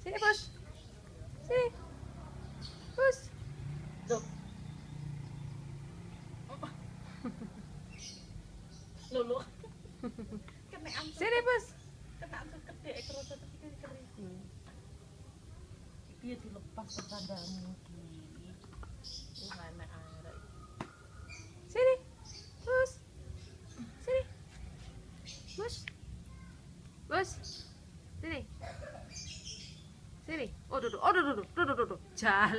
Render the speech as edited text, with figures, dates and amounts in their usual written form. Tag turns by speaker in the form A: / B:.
A: Sini, Bos. Sini. Bos.
B: Loh. Lulu. Kena amsel.
A: Sini, Bos.
B: Kena amsel gede kerasa tapi kering. Piye dilepas ke tandamu iki. Mana arek.
A: Sini. Bos. Sini. Bos. Bos. Sini. Sini. Oh, duduk. Oh, duduk. Duduk. Jalan.